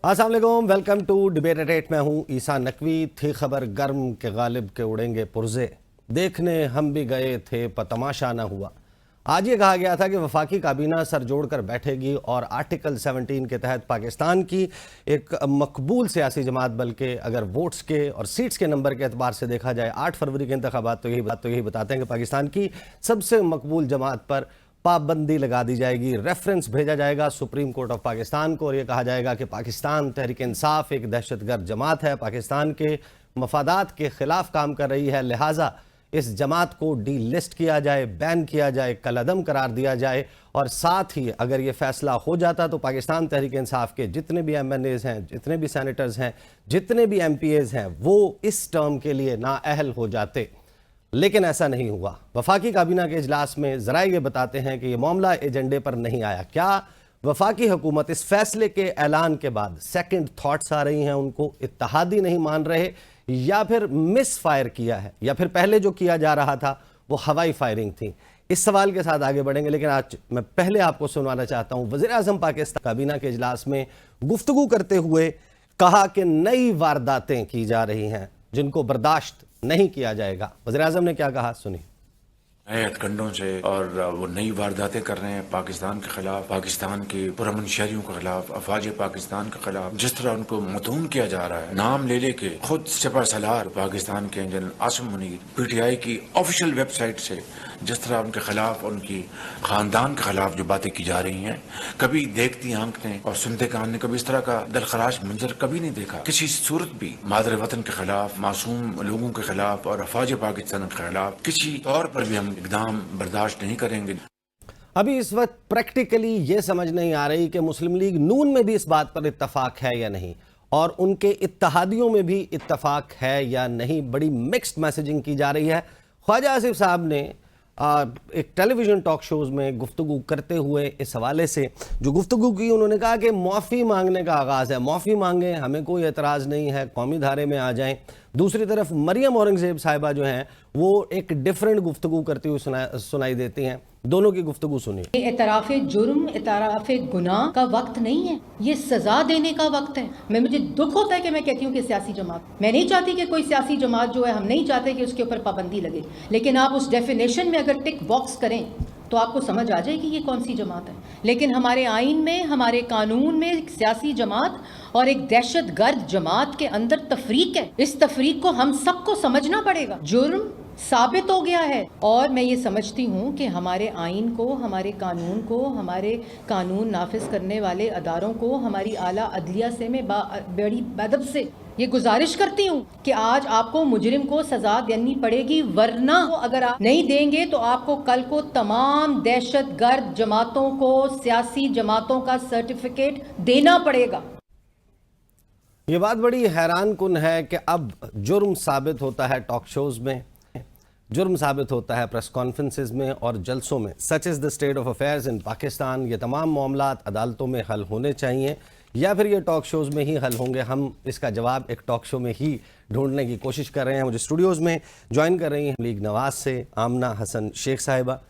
अस्सलाम वालेकुम, welcome to debate eight 8। मैं हूं ईसा नकवी। थी खबर गर्म के गालिब के उड़ेंगे पुर्जे, देखने हम भी गए थे पर तमाशा न हुआ। आज ये कहा गया था कि वफाकी काबीना सर जोड़कर बैठेगी और आर्टिकल 17 के तहत पाकिस्तान की एक मकबूल सियासी जमात, बल्कि अगर वोट्स के और सीट्स के नंबर के एतबार से देखा जाए 8 फरवरी के इंतखाबात तो यही बताते हैं कि पाकिस्तान की सबसे मकबूल जमात पर पाबंदी लगा दी जाएगी। रेफरेंस भेजा जाएगा सुप्रीम कोर्ट ऑफ पाकिस्तान को और ये कहा जाएगा कि पाकिस्तान तहरीक इंसाफ एक दहशतगर्द जमात है, पाकिस्तान के मफादात के खिलाफ काम कर रही है, लिहाजा इस जमात को डी लिस्ट किया जाए, बैन किया जाए, कलअदम करार दिया जाए। और साथ ही अगर ये फैसला हो जाता तो पाकिस्तान तहरीक इंसाफ के जितने भी MNAs हैं, जितने भी सेनेटर्स हैं, जितने भी MPAs हैं, वो इस टर्म के लिए नाअहल हो जाते। लेकिन ऐसा नहीं हुआ। वफाकी काबीना के इजलास में ज़रा ये बताते हैं कि ये मामला एजेंडे पर नहीं आया। क्या वफाकी हुकूमत इस फैसले के ऐलान के बाद सेकंड थॉट्स आ रही हैं, उनको इत्तेहादी नहीं मान रहे, या फिर मिस फायर किया है, या फिर पहले जो किया जा रहा था वो हवाई फायरिंग थी? इस सवाल के साथ आगे बढ़ेंगे, लेकिन आज मैं पहले आपको सुनवाना चाहता हूं वज़ीर आज़म पाकिस्तान काबीना के इजलास में गुफ्तगू करते हुए कहा कि नई वारदातें की जा रही हैं जिनको बर्दाश्त नहीं किया जाएगा। वज़ीर आज़म ने क्या कहा, सुनिए। नए हथकंडों से और वो नई वारदातें कर रहे हैं पाकिस्तान के खिलाफ, पाकिस्तान के पुरअमन शहरियों के खिलाफ, अफवाज पाकिस्तान के खिलाफ। जिस तरह उनको मतून किया जा रहा है, नाम ले लेके खुद सिपह सलार पाकिस्तान के जनरल आसिम मुनीर PTI की ऑफिशियल वेबसाइट से जिस तरह उनके खिलाफ, उनकी खानदान के खिलाफ जो बातें की जा रही हैं, कभी देखती आंख ने और सुनते कान ने कभी इस तरह का दिलखराश मंजर कभी नहीं देखा। किसी सूरत भी मादर वतन के खिलाफ, मासूम लोगों के खिलाफ और अफवाज पाकिस्तान के खिलाफ किसी तौर पर भी हम इकदाम बर्दाश्त नहीं करेंगे। अभी इस वक्त प्रैक्टिकली ये समझ नहीं आ रही कि मुस्लिम लीग नून में भी इस बात पर इत्तफाक है या नहीं, और उनके इत्तहादियों में भी इत्तफाक है या नहीं। बड़ी मिक्स्ड मैसेजिंग की जा रही है। ख्वाजा आसिफ साहब ने एक टेलीविज़न टॉक शोज़ में गुफ्तगू करते हुए इस हवाले से जो गुफ्तगू की, उन्होंने कहा कि माफ़ी मांगने का आगाज़ है, माफ़ी मांगें, हमें कोई एतराज़ नहीं है, कौमी धारे में आ जाएं। दूसरी तरफ मरियम औरंगज़ेब साहिबा जो हैं वो एक डिफरेंट गुफ्तगू करती हुई सुनाई देती हैं। दोनों की गुफ्तगू सुनिए। एतराफ़ जुर्म, एतराफ़ गुनाह का वक्त नहीं है, ये सज़ा देने का वक्त है। मुझे दुख होता है कि मैं कहती हूँ कि सियासी जमात, मैं नहीं चाहती कि कोई सियासी जमात जो है, हम नहीं चाहते कि उसके ऊपर पाबंदी लगे, लेकिन आप उस डेफिनेशन में अगर टिक बॉक्स करें तो आपको समझ आ जाएगी ये कौन सी जमात है। लेकिन हमारे आइन में, हमारे कानून में एक सियासी जमात और एक दहशत गर्द जमात के अंदर तफरीक है। इस तफरीक को हम सबको समझना पड़ेगा। जुर्म साबित हो गया है, और मैं ये समझती हूँ कि हमारे आइन को, हमारे कानून को, हमारे कानून नाफिज करने वाले अदारों को, हमारी आला अदलिया से मैं बड़ी अदब से ये गुजारिश करती हूँ कि आज आपको मुजरिम को सजा देनी पड़ेगी, वरना अगर आप नहीं देंगे तो आपको कल को तमाम दहशत गर्द जमातों को, सियासी जमातों का सर्टिफिकेट देना पड़ेगा। ये बात बड़ी हैरान कुन है कि अब जुर्म साबित होता है टॉक शोज़ में, जुर्म साबित होता है प्रेस कॉन्फ्रेंसेस में और जलसों में। Such is the state of affairs in Pakistan. ये तमाम मामलात अदालतों में हल होने चाहिए या फिर ये टॉक शोज़ में ही हल होंगे? हम इसका जवाब एक टॉक शो में ही ढूंढने की कोशिश कर रहे हैं। मुझे स्टूडियोज़ में ज्वाइन कर रही हैं लीग नवाज़ से आमना हसन शेख साहिबा,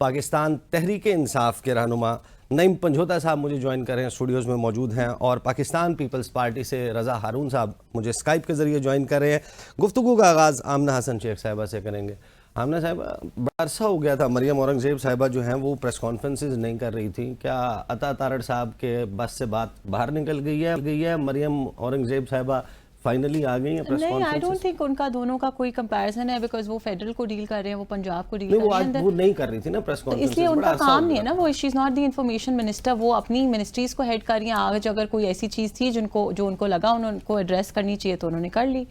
पाकिस्तान तहरीक इंसाफ के रहनुमा नईम पंजोता साहब मुझे ज्वाइन कर रहे हैं, स्टूडियोज़ में मौजूद हैं, और पाकिस्तान पीपल्स पार्टी से रज़ा हारून साहब मुझे स्काइप के ज़रिए ज्वाइन कर रहे हैं। गुफ्तगू का आगाज़ आमना हसन शेख साहिबा से करेंगे। आमना साहिबा, बड़ा अरसा हो गया था मरियम औरंगज़ेब साहिबा जो हैं वो प्रेस कॉन्फ्रेंसेस नहीं कर रही थी। क्या अता तारड़ साहब के बस से बात बाहर निकल गई है? मरियम औरंगज़ेब साहिबा फाइनली आ गई हैं प्रेस कॉन्फ्रेंस? नहीं, आई डोंट थिंक उनका दोनों का कोई कंपैरिजन है, बिकॉज वो फेडरल को डील कर रहे हैं, वो पंजाब को डील कर रहे हैं। वो नहीं कर रही थी ना प्रेस कॉन्फ्रेंस, इसलिए उनका काम नहीं है ना, वो she is not the information minister, वो अपनी मिनिस्ट्रीज को हेड कर रही हैं। आज अगर कोई ऐसी चीज़ थी जो उनको लगा उनको एड्रेस करनी चाहिए तो उन्होंने कर ली।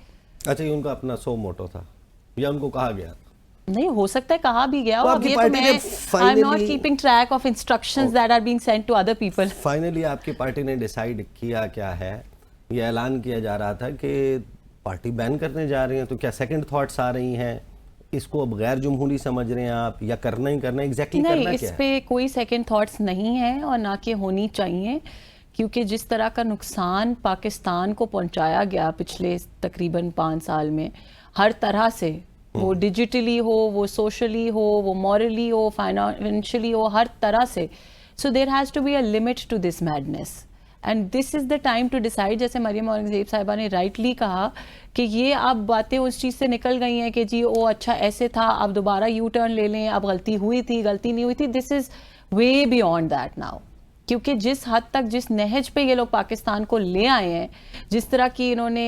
अच्छा, ये उनका अपना सो मोटो था या उनको कहा गया? नहीं, हो सकता है कहा भी गया हो। अब ये तो मैं I am not keeping track of instructions that are being sent to other people. Finally आपकी पार्टी ने डिसाइड किया क्या है? ये ऐलान किया जा रहा था कि पार्टी बैन करने जा रही है, तो क्या सेकंड थॉट्स आ रही हैं? इसको अब गैर जमहूरी समझ रहे हैं आप, या करना ही करना एग्जैक्टली करना क्या है? इस पे कोई सेकंड थॉट्स नहीं है और ना कि होनी चाहिए, क्योंकि जिस तरह का नुकसान पाकिस्तान को पहुंचाया गया पिछले तकरीबन 5 साल में, हर तरह से, वो डिजिटली हो, वो सोशली हो, वो मॉरली हो, फाइनेंशियली हो, हर तरह से, so there has to be a limit to this madness. And this is the time to decide. जैसे मरियम औरंगजेब साहिबा ने राइटली कहा कि ये अब बातें उस चीज़ से निकल गई हैं कि जी ओ अच्छा ऐसे था, अब दोबारा यू टर्न ले लें, अब गलती हुई थी, गलती नहीं हुई थी। This is way beyond that now, क्योंकि जिस हद तक जिस नहज पे ये लोग पाकिस्तान को ले आए हैं, जिस तरह की इन्होंने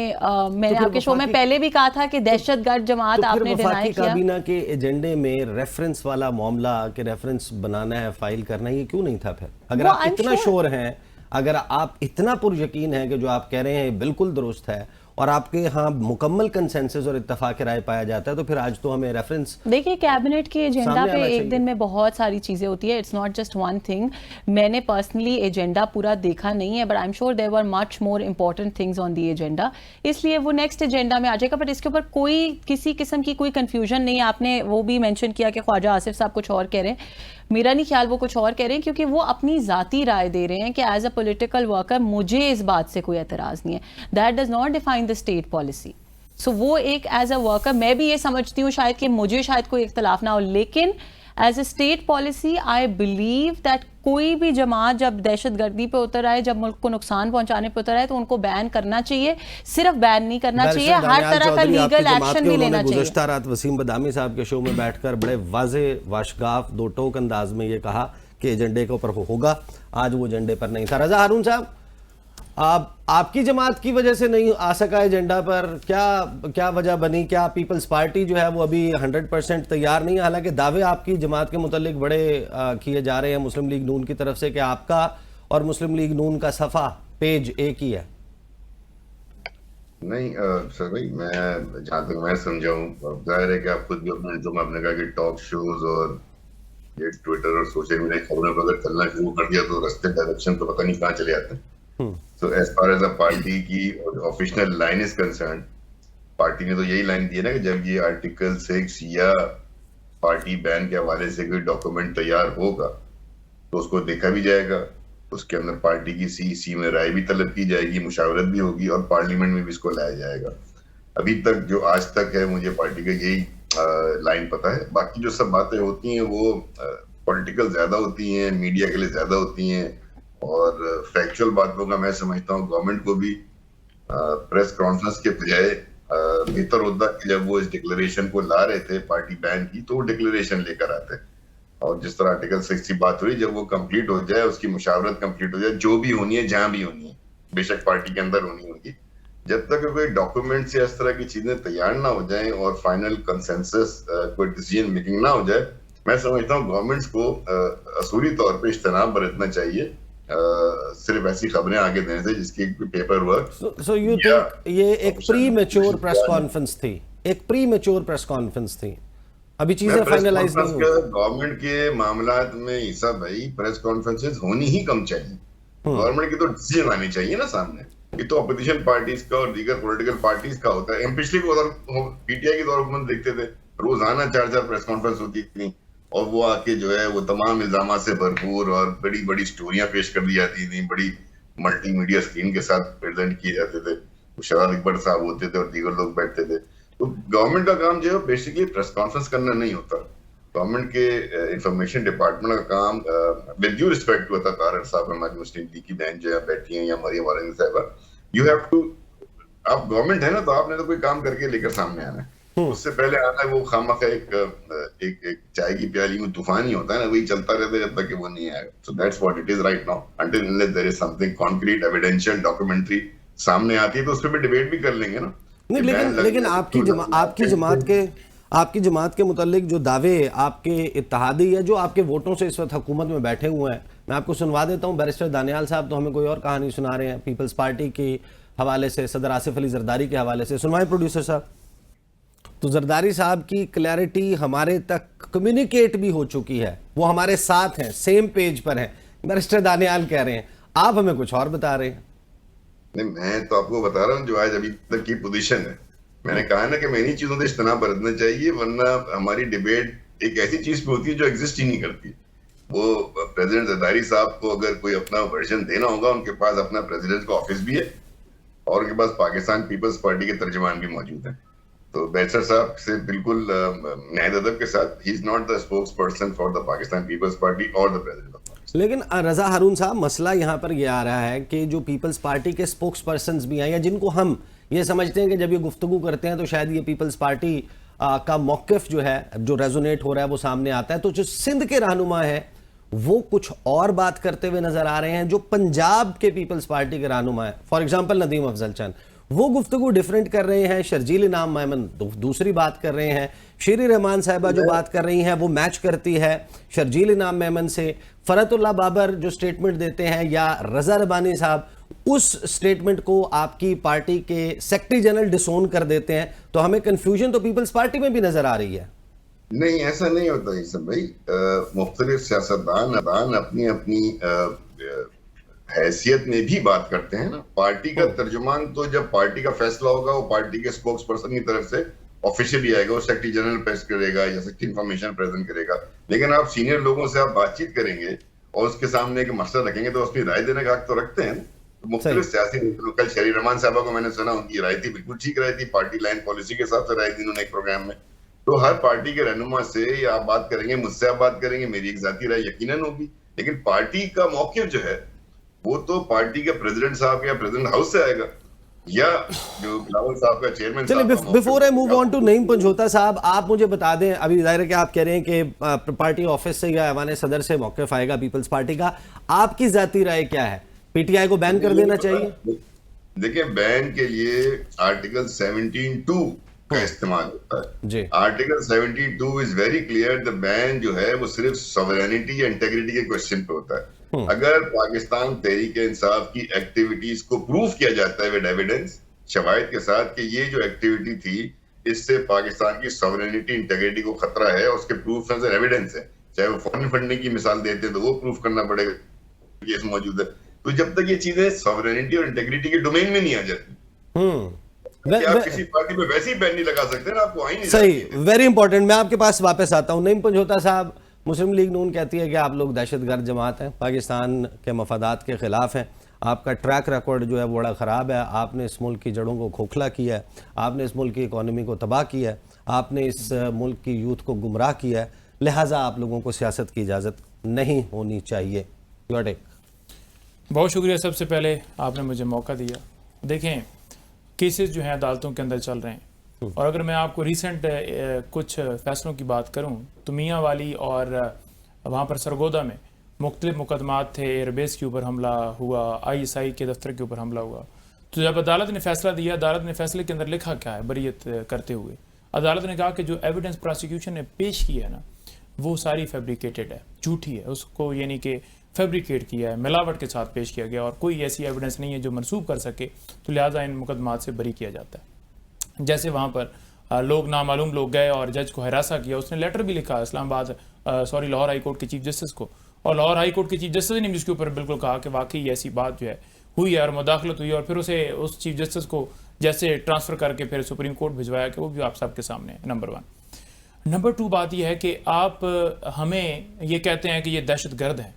मैंने आपके शो में पहले भी कहा था कि दहशतगर्द जमात आपने डिनाई किया। काबीना के एजेंडे में रेफरेंस वाला मामला के रेफरेंस बनाना है, फाइल करना है, ये क्यों नहीं था फिर? अगर आप इतना श्योर हैं, अगर आप इतना पुरयकीन हैं कि जो आप कह रहे हैं बिल्कुल दुरुस्त है और आपके यहाँ मुकम्मल कंसेंसस और इत्तेफाक राय पाया जाता है, तो फिर आज तो हमें रेफरेंस। देखिए कैबिनेट के एजेंडा पे एक दिन में बहुत सारी चीजें होती है, it's not just one thing. मैंने पर्सनली एजेंडा पूरा देखा नहीं है, but I am sure there were much more important things on the agenda, इसलिए वो नेक्स्ट एजेंडा में आ जाएगा। बट इसके ऊपर कोई किसी किस्म की कोई कंफ्यूजन नहीं है। आपने वो भी मेंशन किया कि ख्वाजा आसिफ साहब कुछ और कह रहे हैं, मेरा नहीं ख्याल वो कुछ और कह रहे हैं, क्योंकि वो अपनी जाती राय दे रहे हैं कि एज अ पॉलिटिकल वर्कर मुझे इस बात से कोई एतराज नहीं है। That does not define the state policy. So वो एक एज अ वर्कर मैं भी ये समझती हूँ शायद कि मुझे शायद कोई इख्तलाफ ना हो, लेकिन as a state policy I believe that कोई भी जमात जब दहशतगर्दी पे उतर आए, जब मुल्क को नुकसान पहुंचाने पे उतर आए, तो उनको बैन करना चाहिए। सिर्फ बैन नहीं करना चाहिए, हर तरह का लीगल एक्शन भी लेना चाहिए। गुज़श्ता रात वसीम बदामी साहब के शो में बैठकर बड़े वाजे वाशगाफ दो टोक अंदाज में ये कहा कि एजेंडे के ऊपर होगा, आज वो एजेंडे पर नहीं था। रजा हारून साहब, आपकी जमात की वजह से नहीं आ सका एजेंडा पर, क्या वजह बनी? क्या पीपल्स पार्टी जो है वो अभी 100% तैयार नहीं है? हालांकि दावे आपकी जमात के मुतालिक बड़े किए जा रहे हैं मुस्लिम लीग नून की तरफ से कि आपका और मुस्लिम लीग नून का सफ़ा पेज एक ही है। नहीं सर भाई, मैं जहाँ तक मैं समझा हूँ, जाहिर है कि आप खुद भी अपने जो आपने कहा कि टॉक शोज और ये ट्विटर और सोशल मीडिया खबरों पर अगर चलना शुरू कर दिया तो रास्ते डायरेक्शन तो पता नहीं कहाँ चले जाते हैं। So as far as the party की official line is concern, party ने तो यही लाइन दी है ना कि जब ये आर्टिकल 6 या पार्टी बैन के हवाले से कोई डॉक्यूमेंट तैयार होगा तो उसको देखा भी जाएगा, उसके अंदर पार्टी की सीईसी में राय भी तलब की जाएगी, मुशावरत भी होगी और पार्लियामेंट में भी इसको लाया जाएगा। अभी तक जो आज तक है मुझे पार्टी का यही लाइन पता है। बाकी जो सब बातें होती हैं वो पॉलिटिकल ज्यादा होती हैं, मीडिया के लिए ज्यादा होती हैं, और फैक्चुअल बातों का मैं समझता हूँ गवर्नमेंट को भी प्रेस कॉन्फ्रेंस के बजाय बेहतर होता कि जब वो इस डिक्लेरेशन को ला रहे थे पार्टी बैन की, तो वो डिक्लेरेशन लेकर आते, और जिस तरह आर्टिकल 6 की बात हुई, जब वो कंप्लीट हो जाए, उसकी मुशावरत कंप्लीट हो जाए, जो भी होनी है जहां भी होनी है, बेशक पार्टी के अंदर होनी होगी, जब तक कोई डॉक्यूमेंट से इस तरह की चीजें तैयार ना हो जाए और फाइनल कंसेंसस कोई डिसीजन मेकिंग ना हो जाए, मैं समझता हूँ गवर्नमेंट्स को असूली तौर पर इज्तनाब बरतना चाहिए सिर्फ ऐसी खबरें आगे देने से जिसकी paper work. So you think ये एक प्री मैच्योर प्रेस कॉन्फ्रेंस थी, एक प्री मैच्योर प्रेस कॉन्फ्रेंस थी, अभी चीजें फाइनलाइज नहीं हुई? गवर्नमेंट के मामलात में ईसा भाई प्रेस कॉन्फ्रेंसेस होनी ही कम चाहिए। गवर्नमेंट की तो डिसीजन आनी चाहिए ना सामने। ये तो अपोजिशन पार्टीज का और दीगर पॉलिटिकल पार्टीज का होता है। हम पिछली पीटीआई के दौर हुकूमत देखते थे, रोजाना 4 प्रेस कॉन्फ्रेंस होती थी और वो आके जो है वो तमाम इल्जाम से भरपूर और बड़ी बड़ी स्टोरियां पेश कर दी जाती थी, बड़ी मल्टीमीडिया स्क्रीन के साथ प्रेजेंट किए जाते थे, शराद अकबर साहब होते थे और दीगर लोग बैठते थे। तो गवर्नमेंट का काम जो है बेसिकली प्रेस कॉन्फ्रेंस करना नहीं होता। गवर्नमेंट के इंफॉर्मेशन डिपार्टमेंट का काम, with due respect to Tarar साहब, हमारी मुस्लिम लीग की बहन जो है बैठी है, या मरियम औरंगजेब साहबा, यू हैव टू, आप गवर्नमेंट है ना, तो आपने तो कोई काम करके लेकर सामने आना है। उससे पहले आता है वो खामखा एक चाय की प्याली में तूफान ही होता है ना, वही चलता रहता है जब तक कि वो नहीं आएगा। So that's what it is right now, until unless there is something concrete evidential documentary सामने आती है तो उस पर भी डिबेट भी कर लेंगे ना। नहीं, लेकिन आपकी जमात के मुतालिक जो दावे आपके इत्तेहादी है, जो आपके वोटों से इस वक्त हुकूमत में बैठे हुए हैं, मैं आपको सुनवा देता हूँ। बैरिस्टर दानियाल साहब तो हमें कोई और कहानी सुना रहे हैं पीपल्स पार्टी के हवाले से, सदर आसिफ अली जरदारी के हवाले से। सुनवाएं प्रोड्यूसर साहब। तो जरदारी साहब की क्लैरिटी हमारे तक कम्युनिकेट भी हो चुकी है, वो हमारे साथ हैं, सेम पेज पर हैं। बैरिस्टर दानियाल कह रहे हैं, आप हमें कुछ और बता रहे हैं। नहीं, मैं तो आपको बता रहा हूँ जो आज अभी तक की पोजीशन है। मैंने कहा ना कि मैं इन्हीं चीजों से इज्तनाब बरतना चाहिए, वरना हमारी डिबेट एक ऐसी चीज पे होती है जो एग्जिस्ट ही नहीं करती। वो प्रेसिडेंट जरदारी साहब को अगर कोई अपना वर्जन देना होगा, उनके पास अपना प्रेसिडेंट का ऑफिस भी है और उनके पास पाकिस्तान पीपल्स पार्टी के तर्जमान भी मौजूद हैं। तो बैरिस्टर साहब से बिल्कुल न्याय अदब के साथ, he is not the spokesperson for the Pakistan Peoples Party और द प्रेसिडेंट ऑफ पाकिस्तान। लेकिन रजा हारून साहब, मसला यहाँ पर यह आ रहा है कि जो पीपल्स पार्टी के स्पोक्स पर्सन्स भी हैं, या जिनको हम ये समझते हैं कि जब ये गुफ्तगू करते हैं तो शायद ये पीपल्स पार्टी का मौक़िफ़ जो है, जो रेजोनेट हो रहा है, वो सामने आता है, तो जो सिंध के रहनुमा है वो कुछ और बात करते हुए नजर आ रहे हैं। जो पंजाब के पीपल्स पार्टी के रहनुमा है, फॉर एग्जांपल नदीम अफजल चंद, वो गुफ्तगू डिफरेंट कर रहे हैं। शर्जील इनाम मेमन दूसरी बात कर रहे हैं। शीरी रहमान साहिबा जो बात कर रही हैं वो मैच करती है शर्जील इनाम मेमन से। फरतुल्लाह बाबर जो स्टेटमेंट देते हैं, या रजा रबानी साहब उस स्टेटमेंट को आपकी पार्टी के सेक्रेटरी जनरल डिसोन कर देते हैं। तो हमें कंफ्यूजन तो पीपल्स पार्टी में भी नजर आ रही है। नहीं, ऐसा नहीं होता है सब भाई। मुख्तलिफ सियासतदान अपनी अपनी हैसियत में भी बात करते हैं ना। पार्टी का तर्जुमान तो जब पार्टी का फैसला होगा वो पार्टी के स्पोक्स पर्सन की तरफ से ऑफिशियली आएगा, वो सेक्रेटरी जनरल प्रेस करेगा या सेक्रेटरी इंफॉर्मेशन प्रेजेंट करेगा। लेकिन आप सीनियर लोगों से आप बातचीत करेंगे और उसके सामने एक मसला रखेंगे तो उसकी राय देने का हक तो रखते हैं। तो मुख्तलिफ सियासी, कल शरी रहमान साहबा को मैंने सुना, उनकी राय थी, बिल्कुल ठीक राय थी, पार्टी लाइन पॉलिसी के हिसाब से राय दी उन्होंने एक प्रोग्राम में। तो हर पार्टी के रहनुमा से या आप बात करेंगे, मुझसे आप बात करेंगे, मेरी एक जाती राय यकीनन होगी। लेकिन पार्टी का मौक़िफ़ जो है वो तो पार्टी के प्रेसिडेंट साहब या प्रेसिडेंट हाउस से आएगा, या जो बिलावल साहब का चेयरमैन। चलिए, before I move on to Naeem Panjutha साहब, आप मुझे बता दें, अभी जाहिर है कि आप कह रहे हैं कि पार्टी ऑफिस से या ऐवान सदर से मौक़िफ़ आएगा पीपल्स पार्टी का, आपकी जाती राय क्या है? पीटीआई को बैन कर देना चाहिए? देखिए, बैन के लिए आर्टिकल 17(2) का इस्तेमाल होता है जी। Article 17(2) is very clear. The ban जो है वो सिर्फ सॉवरेनिटी या इंटेग्रिटी के क्वेश्चन पे होता है। अगर पाकिस्तान तहरीक इंसाफ की एक्टिविटीज को प्रूव किया जाता है विद एविडेंस, शवाहिद के साथ, कि ये जो एक्टिविटी थी इससे पाकिस्तान की सॉवरेनिटी इंटेग्रिटी को खतरा है, उसके प्रूफ एंड एविडेंस है, चाहे वो फॉरेन फंडिंग की मिसाल देते तो वो प्रूफ करना पड़ेगा केस मौजूद है। तो जब तक ये चीजें सॉवरेनिटी और इंटेग्रिटी के डोमेन में नहीं आ जाती, आप किसी पार्टी पे वैसे ही बैन नहीं लगा सकते ना, आपको आई नहीं। सही, वेरी इंपॉर्टेंट। मैं आपके पास वापस आता हूं। नईम पंजोता साहब, मुस्लिम लीग नून कहती है कि आप लोग दहशतगर्द जमात हैं, पाकिस्तान के मफादात के खिलाफ हैं, आपका ट्रैक रिकॉर्ड जो है वो बड़ा ख़राब है, आपने इस मुल्क की जड़ों को खोखला किया है, आपने इस मुल्क की इकॉनमी को तबाह किया है, आपने इस मुल्क की यूथ को गुमराह किया है, लिहाजा आप लोगों को सियासत की इजाज़त नहीं होनी चाहिए। Your take. बहुत शुक्रिया। सबसे पहले आपने मुझे मौका दिया। देखें, केसेस जो हैं अदालतों के अंदर चल रहे हैं, और अगर मैं आपको रिसेंट कुछ फैसलों की बात करूं तो मियाँ वाली और वहाँ पर सरगोदा में मुख्तलिफ मुकदमात थे। एयरबेस के ऊपर हमला हुआ, ISI के दफ्तर के ऊपर हमला हुआ। तो जब अदालत ने फैसला दिया, अदालत ने फैसले के अंदर लिखा क्या है बरीयत करते हुए, अदालत ने कहा कि जो एविडेंस प्रोसिक्यूशन ने पेश किया है ना, वो सारी फैब्रिकेटेड है, झूठी है, उसको यानी कि फैब्रिकेट किया है, मिलावट के साथ पेश किया गया, और कोई ऐसी एविडेंस नहीं है जो मनसूब कर सके, तो लिहाजा इन मुकदमात से बरी किया जाता है। जैसे वहाँ पर लोग, नामालूम लोग गए और जज को हरासा किया, उसने लेटर भी लिखा इस्लामाबाद लाहौर हाई कोर्ट के चीफ जस्टिस को, और लाहौर हाई कोर्ट के चीफ जस्टिस ने भी उसके ऊपर बिल्कुल कहा कि वाकई ऐसी बात जो है हुई है और मुदाखलत हुई, और फिर उसे उस चीफ जस्टिस को जैसे ट्रांसफ़र करके फिर सुप्रीम कोर्ट भिजवाया, कि वो भी आप सबके सामने है। नंबर 1। नंबर 2 बात यह है कि आप हमें ये कहते हैं कि ये दहशतगर्द हैं,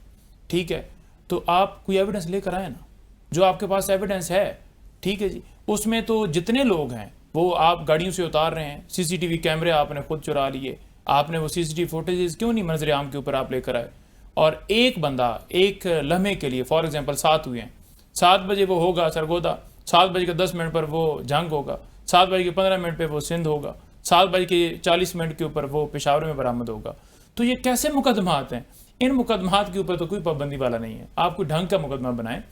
ठीक है, तो आप कोई एविडेंस लेकर आए ना, जो आपके पास एविडेंस है, ठीक है जी, उसमें तो जितने लोग हैं वो आप गाड़ियों से उतार रहे हैं, CCTV कैमरे आपने खुद चुरा लिए, आपने वो CCTV फुटेजेस क्यों नहीं मंजर आम के ऊपर आप लेकर आए? और एक बंदा एक लम्हे के लिए, फॉर एग्जांपल 7 हुए हैं, 7 बजे वो होगा सरगोदा, 7:10 पर वो जंग होगा, 7:15 पे वो सिंध होगा, 7:40 के ऊपर वो पेशावर में बरामद होगा। तो ये कैसे मुकदमात हैं? इन मुकदमात के ऊपर तो कोई पाबंदी वाला नहीं है। आप कोई ढंग का मुकदमा बनाएं,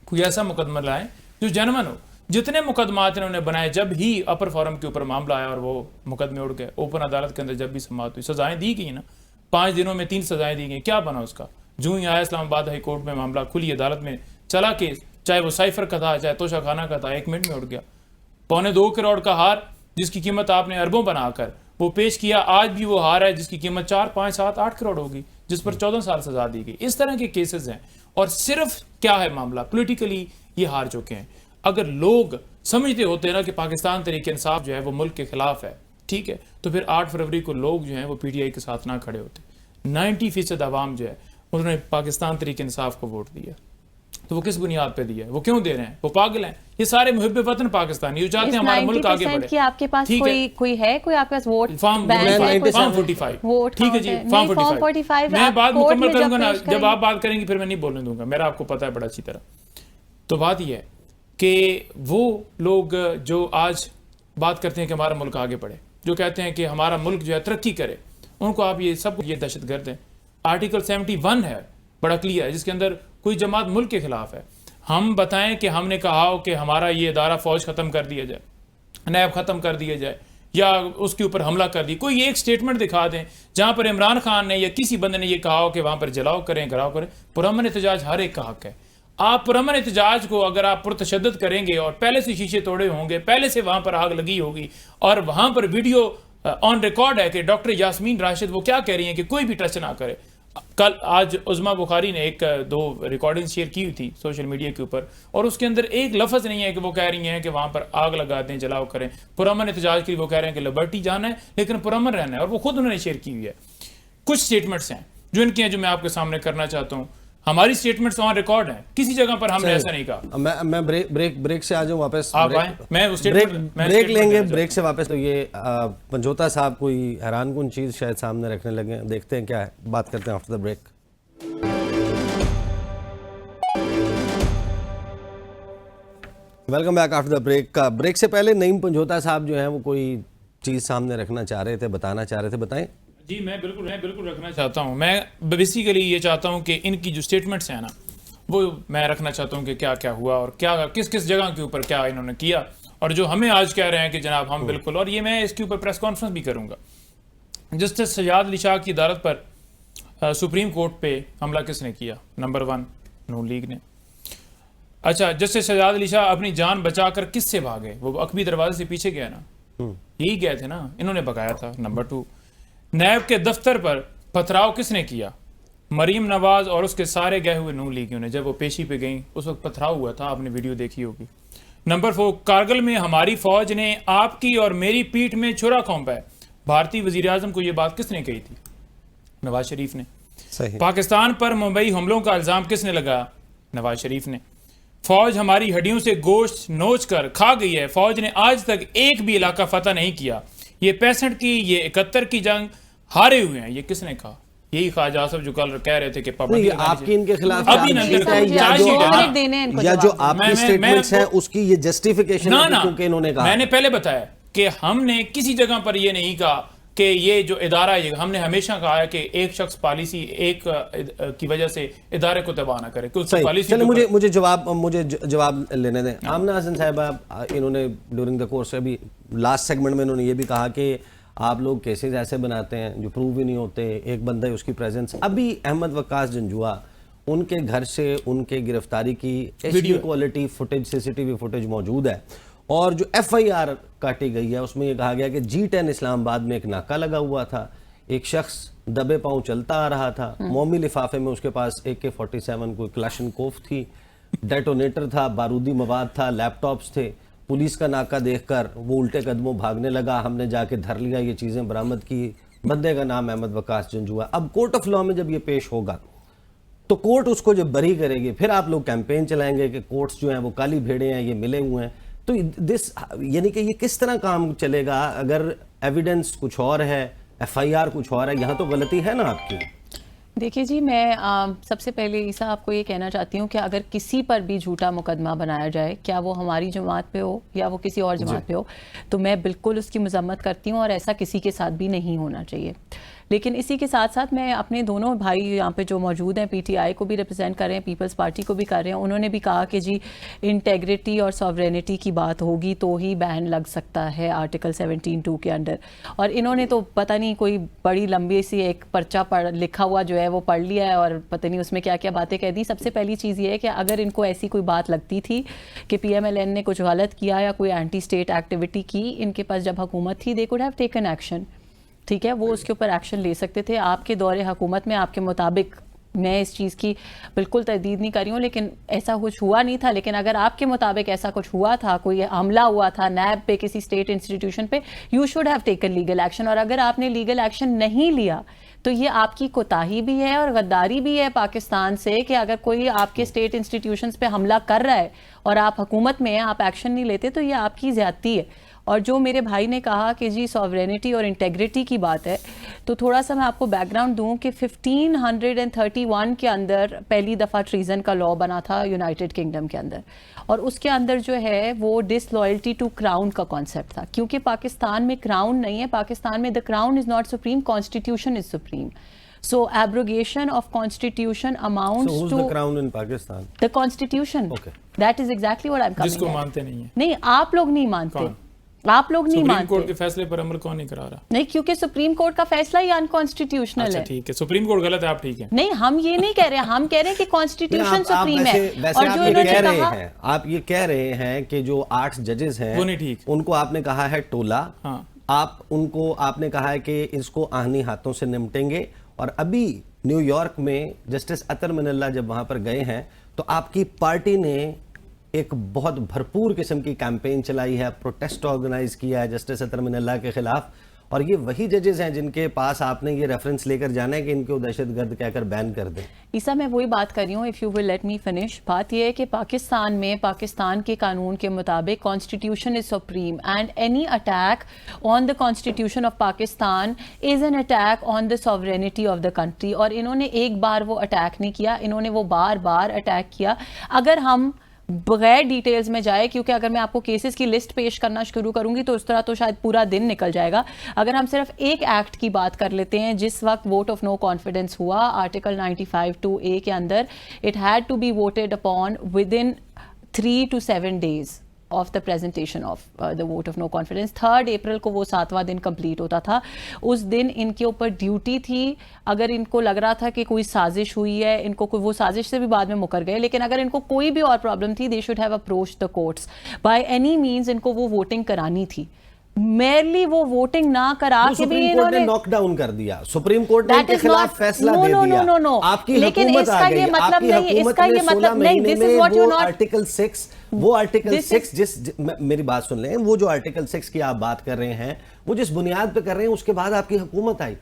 कोई ऐसा मुकदमा लाएं जो जेन्युइन हो। जितने मुकदमात इन्होंने बनाए, जब ही अपर फोरम के ऊपर मामला आया और वो मुकदमे उड़ गए, ओपन अदालत के अंदर जब भी समाअत हुई, सजाएं दी गई ना, 5 दिनों में 3 सजाएं दी गई। क्या बना उसका? जो ही आया इस्लामाबाद हाई कोर्ट में मामला, खुली अदालत में चला केस, चाहे वो साइफर का था, चाहे तोशा खाना का था, 1 मिनट में उड़ गया। 2.25 करोड़ का हार, जिसकी कीमत आपने अरबों बनाकर वो पेश किया, आज भी वो हार है जिसकी कीमत 4, 5, 7, 8 करोड़ होगी, जिस पर 14 साल सजा दी गई। इस तरह के केसेस हैं, और सिर्फ क्या है मामला, पॉलिटिकली ये हार चुके हैं। अगर लोग समझते होते ना कि पाकिस्तान तरीके इंसाफ जो है वो मुल्क के खिलाफ है, ठीक है, तो फिर 8 फरवरी को लोग जो हैं वो PTI के साथ ना खड़े होते। 90% आवाम जो है उन्होंने पाकिस्तान तरीके इंसाफ को वोट दिया। तो वो किस बुनियाद पे दिया है, वो क्यों दे रहे हैं? वो पागल हैं। ये सारे मुहिब वतन पाकिस्तानी, ये चाहते हैं हमारा मुल्क आगे बढ़े। कि आपके पास ठीक है। कोई है, कोई आपके पास वोट फॉर्म बैंक है, कोई फॉर्म 45 वोट ठीक है जी, फॉर्म 45 मैं बात मुकम्मल करूंगा ना, जब आप बात करेंगे फिर मैं नहीं बोलने दूंगा, मेरा आपको पता है बड़ा अच्छी तरह। तो बात यह है कि वो लोग जो आज बात करते हैं कि हमारा मुल्क आगे बढ़े, जो कहते हैं कि हमारा मुल्क जो है तरक्की करे, उनको आप ये सब ये दहशतगर्द हैं। आर्टिकल 71 है, बड़ा क्लियर है, जिसके अंदर कोई जमात मुल्क के खिलाफ है। हम बताएं कि हमने कहा हो कि हमारा ये इदारा फौज ख़त्म कर दिया जाए, नैब ख़त्म कर दिया जाए, या उसके ऊपर हमला कर दी, कोई एक स्टेटमेंट दिखा दें जहां पर इमरान खान ने या किसी बंदे ने ये कहा हो कि वहां पर जलाओ करें, घराव करें। पुरअमन एहतजाज हर एक का हक है। आप पुरअमन एहतजाज को अगर आप पुरतशद्दद करेंगे और पहले से शीशे तोड़े होंगे, पहले से वहां पर आग लगी होगी, और वहां पर वीडियो ऑन रिकॉर्ड है कि डॉक्टर यास्मीन राशिद वो क्या कह रही हैं कि कोई भी टच ना करे। कल आज उज़मा बुखारी ने 1-2 रिकॉर्डिंग शेयर की हुई थी सोशल मीडिया के ऊपर, और उसके अंदर एक लफ्ज़ नहीं है कि वो कह रही हैं कि वहां पर आग लगा दें, जलाओ करें। पुरअमन एहतजाज की वो कह रहे हैं कि लिबर्टी जाना है लेकिन पुरअमन रहना है, और वो खुद उन्होंने शेयर की हुई है। कुछ स्टेटमेंट्स हैं जो इनकी हैं, जो मैं आपके सामने करना चाहता हूँ। हमारी स्टेटमेंट्स ऑन रिकॉर्ड हैं, किसी जगह पर हमने ऐसा नहीं कहा। मैं ब्रेक से आ जाऊं वापस। आप आए, मैं उस ब्रेक लेंगे, ब्रेक से वापस। तो ये पंजोता साहब कोई हैरानकुन चीज शायद सामने रखने लगे हैं, देखते हैं क्या है, बात करते हैं after the break. Welcome back after the break. Break से पहले नईम पंजोता साहब जो हैं वो कोई चीज सामने रखना चाह रहे थे, बताना चाह रहे थे, बताएं। जी मैं बिल्कुल रखना चाहता हूँ। मैं बेसिकली ये चाहता हूँ कि इनकी जो स्टेटमेंट्स हैं ना, वो मैं रखना चाहता हूँ कि क्या क्या हुआ और क्या किस किस जगह के ऊपर क्या इन्होंने किया, और जो हमें आज कह रहे हैं कि जनाब हम बिल्कुल, और ये मैं इसके ऊपर प्रेस कॉन्फ्रेंस भी करूँगा। जस्टिस सजाद अली शाह की अदालत पर सुप्रीम कोर्ट पे हमला किसने किया? नंबर 1 नून लीग ने। अच्छा, जस्टिस सजाद अली शाह अपनी जान बचाकर किससे भागे? वो अकबी दरवाजे से पीछे गया ना, यही गए थे ना, इन्होंने भगाया था। नंबर 2, नैब के दफ्तर पर पथराव किसने किया? मरीम नवाज और उसके सारे गए हुए नून लीगियों ने। जब वो पेशी पे गई उस वक्त पथराव हुआ था, आपने वीडियो देखी होगी। नंबर 4, कारगिल में हमारी फौज ने आपकी और मेरी पीठ में छुरा खोंपा है। भारतीय वजीर आजम को यह बात किसने कही थी? नवाज शरीफ ने। सही। पाकिस्तान पर मुंबई हमलों का इल्जाम किसने लगाया? नवाज शरीफ ने। फौज हमारी हड्डियों से गोश्त नोच कर खा गई है। फौज ने आज तक एक भी इलाका फतह नहीं किया। ये 65 की, ये 71 की जंग हारे हुए हैं। ये किसने कहा? यही ख्वाजा आसफ जो कल कह रहे थे कि पाबंदी आपकी इनके खिलाफ अभी या जो आपकी स्टेटमेंट्स हैं उसकी ये जस्टिफिकेशन है, क्योंकि इन्होंने कहा, मैंने पहले बताया कि हमने किसी जगह पर ये नहीं कहा कि ये जो इदारा है, हमने हमेशा कहा है कि एक शख्स पॉलिसी एक की वजह से इदारे को तबाह ना करे। चलिए मुझे जवाब लेने दें। आमना हसन साहिबा, इन्होंने ड्यूरिंग द कोर्स अभी लास्ट सेगमेंट में इन्होंने ये भी कहा कि आप लोग केसेस ऐसे बनाते हैं जो प्रूव ही नहीं होते, एक बंदा है उसकी प्रेजेंस। अभी अहमद वक्कास जंजुआ, उनके घर से उनके गिरफ्तारी की HD quality footage, CCTV footage मौजूद है, और जो FIR काटी गई है उसमें ये कहा गया कि G10 इस्लामाबाद में एक नाका लगा हुआ था, एक शख्स दबे पांव चलता आ रहा था, मोमी लिफाफे में उसके पास AK-47 कोई क्लाशनकोफ थी, डेटोनेटर था, बारूदी मवाद था, लैपटॉप्स थे। पुलिस का नाका देखकर वो उल्टे कदमों भागने लगा, हमने जाके धर लिया, ये चीज़ें बरामद की। बंदे का नाम अहमद वक्कास जंजुआ। अब कोर्ट ऑफ लॉ में जब ये पेश होगा तो कोर्ट उसको जब बरी करेगी, फिर आप लोग कैंपेन चलाएंगे कि कोर्ट्स जो हैं वो काली भेड़े हैं, ये मिले हुए हैं। तो दिस यानी कि ये किस तरह काम चलेगा अगर एविडेंस कुछ और है, FIR कुछ और है? यहाँ तो गलती है ना आपकी। देखिए जी, मैं सबसे पहले ईसा आपको ये कहना चाहती हूँ कि अगर किसी पर भी झूठा मुकदमा बनाया जाए, क्या वो हमारी जमात पे हो या वो किसी और जमात पे हो, तो मैं बिल्कुल उसकी मजम्मत करती हूँ और ऐसा किसी के साथ भी नहीं होना चाहिए। लेकिन इसी के साथ साथ मैं अपने दोनों भाई यहाँ पे जो मौजूद हैं, PTI को भी रिप्रेजेंट कर रहे हैं, पीपल्स पार्टी को भी कर रहे हैं, उन्होंने भी कहा कि जी इंटेग्रिटी और सॉवरेनिटी की बात होगी तो ही बैन लग सकता है आर्टिकल 17(2) के अंडर। और इन्होंने तो पता नहीं कोई बड़ी लंबी सी एक पर्चा लिखा हुआ जो है वो पढ़ लिया है और पता नहीं उसमें क्या क्या बातें कह दी। सबसे पहली चीज़ ये है कि अगर इनको ऐसी कोई बात लगती थी कि PMLN ने कुछ गलत किया या कोई एंटी स्टेट एक्टिविटी की, इनके पास जब हुकूमत थी, they could have taken action. ठीक है, वो उसके ऊपर एक्शन ले सकते थे। आपके दौरे हुकूमत में आपके मुताबिक, मैं इस चीज़ की बिल्कुल तरदीद नहीं कर रही हूँ, लेकिन ऐसा कुछ हुआ नहीं था। लेकिन अगर आपके मुताबिक ऐसा कुछ हुआ था, कोई हमला हुआ था नैब पे, किसी स्टेट इंस्टीट्यूशन पे, you should have taken legal action. और अगर आपने लीगल एक्शन नहीं लिया तो ये आपकी कोताही भी है और गद्दारी भी है पाकिस्तान से कि अगर कोई आपके स्टेट इंस्टीट्यूशंस पे हमला कर रहा है और आप हुकूमत में हैं, आप एक्शन नहीं लेते, तो ये आपकी ज्यादती है। और जो मेरे भाई ने कहा कि जी सॉवरेनिटी और इंटेग्रिटी की बात है, तो थोड़ा सा मैं आपको बैकग्राउंड दूं कि 1531 के अंदर पहली दफ़ा ट्रीजन का लॉ बना था यूनाइटेड किंगडम के अंदर, और उसके अंदर जो है वो डिसलॉयल्टी टू क्राउन का कॉन्सेप्ट था, क्योंकि पाकिस्तान में क्राउन नहीं है, पाकिस्तान में the crown is not supreme, constitution is supreme. So abrogation of constitution amounts So who's to the crown in Pakistan? the constitution. Okay. That is exactly what I'm coming जिसको at. मानते नहीं है। नहीं, आप लोग नहीं मानते, कौन? आप लोग नहीं सुप्रीम कोर्ट के मानते। फैसले पर अमल कौन नहीं करा रहा? नहीं, क्योंकि सुप्रीम कोर्ट का फैसला ही अनकॉन्स्टिट्यूशनल अच्छा है। ठीक है, सुप्रीम कोर्ट गलत है, आप ठीक है। नहीं, हम ये नहीं कह रहे, हम कह रहे हैं कि कॉन्स्टिट्यूशन आप सुप्रीम है। वैसे और आप जो ये इन्होंने कह रहे कहा, हैं, आप ये कह रहे हैं कि जो 8 जजेस हैं वो नहीं ठीक। उनको आपने कहा है टोला, हाँ। आपने कहा है कि इसको आहनी हाथों से निपटेंगे। और अभी न्यूयॉर्क में जस्टिस अतर मिनल्ला जब वहां पर गए हैं तो आपकी पार्टी ने एक बहुत भरपूर किस्म की कैंपेन चलाई है, प्रोटेस्ट ऑर्गेनाइज किया है जस्टिस अतर मिनल्ला के खिलाफ, और ये वही जजेस हैं जिनके पास आपने ये रेफरेंस लेकर जाना है कि इनको दहशतगर्द कहकर बैन कर दें। ईसा मैं वही बात कर रही हूँ, if you will let me finish. बात यह है कि पाकिस्तान में पाकिस्तान के कानून के मुताबिक constitution is supreme and any attack on the constitution of Pakistan is an attack on the sovereignty of the country. और इन्होंने एक बार वो अटैक नहीं किया, इन्होंने वो बार बार अटैक किया। अगर हम बगैर डिटेल्स में जाए, क्योंकि अगर मैं आपको केसेस की लिस्ट पेश करना शुरू करूंगी तो उस तरह तो शायद पूरा दिन निकल जाएगा। अगर हम सिर्फ एक एक्ट की बात कर लेते हैं, जिस वक्त वोट ऑफ नो कॉन्फिडेंस हुआ आर्टिकल 95(2)A के अंदर, it had to be voted upon within 3 to 7 days of the presentation of the vote of no confidence। 3 अप्रैल को वो 7वां दिन कंप्लीट होता था। उस दिन इनके ऊपर ड्यूटी थी, अगर इनको लग रहा था कि कोई साजिश हुई है, इनको कोई, वो साजिश से भी बाद में मुकर गए, लेकिन अगर इनको कोई भी और प्रॉब्लम थी, they should have approach the courts by any means. इनको वो वोटिंग करानी थी, मेरली वो वोटिंग ना करा के भी सुप्रीम कोर्ट इन्होंने ने नॉकडाउन कर दिया, सुप्रीम कोर्ट ने That इनके is खिलाफ not- फैसला No, दे no, दिया। no, no, no. आपकी लेकिन हुकूमत इसका आ ये गई, मतलब आपकी नहीं, हुकूमत इसका ने ये 16 मतलब नहीं, महीने this is में what you're वो not- आर्टिकल 6, वो आर्टिकल This 6 मेरी बात सुन लें, वो जो आर्टिकल 6 की आप बात कर रहे हैं, वो जिस बुनियाद पे कर रहे हैं, उसके बाद आपकी हुकूमत आई,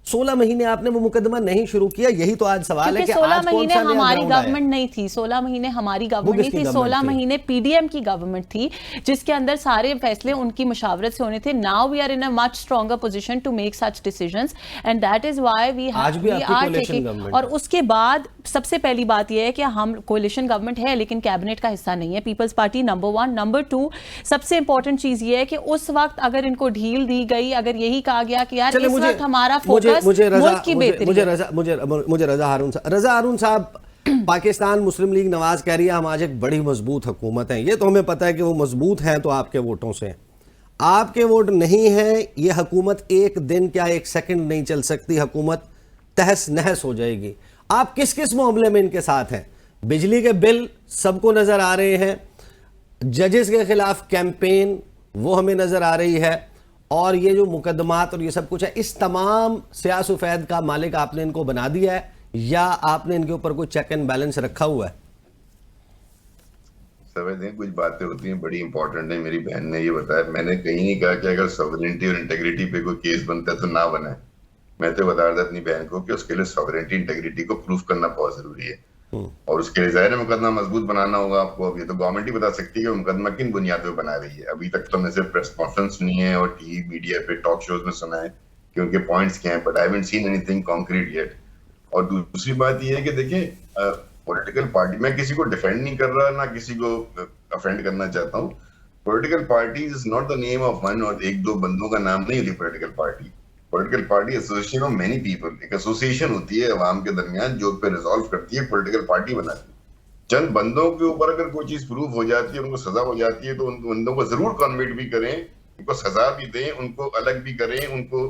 16 महीने आपने वो मुकदमा नहीं शुरू किया। यही तो आज सवाल है क्योंकि कि 16 आज कौन महीने सा नया हमारी ground आया? गवर्नमेंट नहीं थी, 16 महीने हमारी गवर्नमेंट नहीं किसकी थी, government 16 थी? महीने पीडीएम की गवर्नमेंट थी, जिसके अंदर सारे फैसले उनकी मशावरत से होने थे। Now we are in a much stronger position to make such decisions and that is why we आज भी आपकी coalition government और है। उसके बाद सबसे पहली बात यह है कि हम कोalition गवर्नमेंट है लेकिन कैबिनेट का हिस्सा नहीं है, पीपल्स पार्टी, नंबर 1। नंबर 2, सबसे इंपॉर्टेंट चीज ये है कि उस वक्त अगर इनको ढील दी गई, अगर यही कहा गया कि यार चलिए, इस वक्त हमारा फोकस मुल्क की बेहतरी है। मुझे रजा हारून साहब, पाकिस्तान मुस्लिम लीग नवाज कह रही है हम आज एक बड़ी मजबूत हुकूमत है। ये तो हमें पता है कि वो मजबूत हैं तो आपके वोटों से, आपके वोट नहीं है, ये हुकूमत एक दिन क्या एक सेकंड नहीं चल सकती, हुकूमत तहस नहस हो जाएगी। आप किस किस मामले में इनके साथ हैं? बिजली के बिल सबको नजर आ रहे हैं, जजेस के खिलाफ कैंपेन वो हमें नजर आ रही है, और ये जो मुकदमात और ये सब कुछ है, इस तमाम सियासुफैद का मालिक आपने इनको बना दिया है या आपने इनके ऊपर कोई चेक एंड बैलेंस रखा हुआ है? समझते हैं, कुछ बातें होती हैं बड़ी इंपॉर्टेंट है। मेरी बहन ने ये बताया, मैंने कहीं नहीं कहा कि अगर सॉवरेनिटी और इंटेग्रिटी पे कोई केस बनता है तो ना बनाए। मैं तो बता रहा था अपनी बहन को कि उसके लिए सॉवरेनिटी इंटेग्रिटी को प्रूफ करना बहुत जरूरी है, और उसके लिए जाहिर है मुकदमा मजबूत बनाना होगा आपको। अब ये तो गवर्नमेंट ही बता सकती है कि मुकदमा किन बुनियाद पे बना रही है। अभी तक तो मैं सिर्फ प्रेस कॉन्फ्रेंस सुनी है और टीवी मीडिया पे टॉक शोज में सुना है कि उनके पॉइंट्स क्या हैं, but I haven't seen anything concrete yet. और दूसरी बात ये है कि देखिए, पॉलिटिकल पार्टी, मैं किसी को डिफेंड नहीं कर रहा, ना किसी को अफेंड करना चाहता हूँ। Political party is not the name of one और एक दो बंदों का नाम नहीं होती political party. Political party association of many people, एक एसोसिएशन होती है अवाम के दरमियान जो पे रिजॉल्व करती है, पॉलिटिकल पार्टी बनाती है। चंद बंदों के ऊपर अगर कोई चीज प्रूफ हो जाती है, उनको सजा हो जाती है, तो उन बंदों को जरूर कन्विक्ट भी करें, उनको सजा भी दें, उनको अलग भी करें, उनको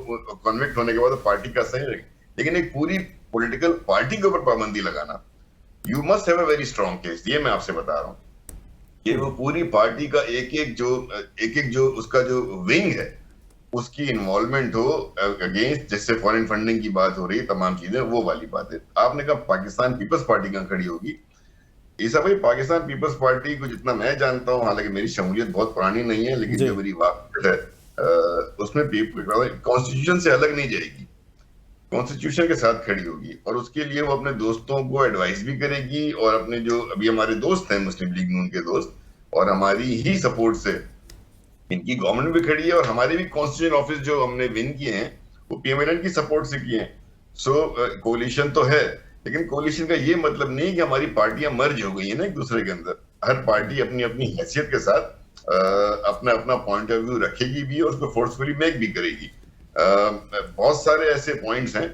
कन्विक्ट होने के बाद पार्टी का सही रखें। लेकिन एक पूरी पॉलिटिकल पार्टी के ऊपर पाबंदी लगाना, you must have a very strong case. ये मैं आपसे बता रहा हूँ कि वो पूरी पार्टी का एक एक जो उसका जो विंग है उसकी इन्वॉल्वमेंट हो अगेंस्ट, जिससे फॉरेन फंडिंग की बात हो रही है, तमाम चीजें, वो वाली बात है। आपने कहा पाकिस्तान पीपल्स पार्टी कहां खड़ी होगी? ईसा भाई, पाकिस्तान पीपल्स पार्टी को जितना मैं जानता हूं, हालांकि मेरी शमूलियत बहुत पुरानी नहीं है, लेकिन जो मेरी बात है उसमें कॉन्स्टिट्यूशन से अलग नहीं जाएगी। कॉन्स्टिट्यूशन के साथ खड़ी होगी, और उसके लिए वो अपने दोस्तों को एडवाइस भी करेगी, और अपने जो अभी हमारे दोस्त हैं मुस्लिम लीग नून के दोस्त, और हमारी ही सपोर्ट से इनकी गवर्नमेंट भी खड़ी है, और हमारे भी कॉन्स्टिट्यूशन ऑफिस जो हमने विन किए हैं वो पीएमएलएन की सपोर्ट से किए हैं। सो कोलिशन तो है, लेकिन कोलिशन का ये मतलब नहीं कि हमारी पार्टियां मर्ज हो गई है ना एक दूसरे के अंदर। हर पार्टी अपनी अपनी हैसियत के साथ अपना अपना पॉइंट ऑफ व्यू रखेगी भी, और उसको फोर्सफुली मेक भी करेगी। बहुत सारे ऐसे पॉइंट्स हैं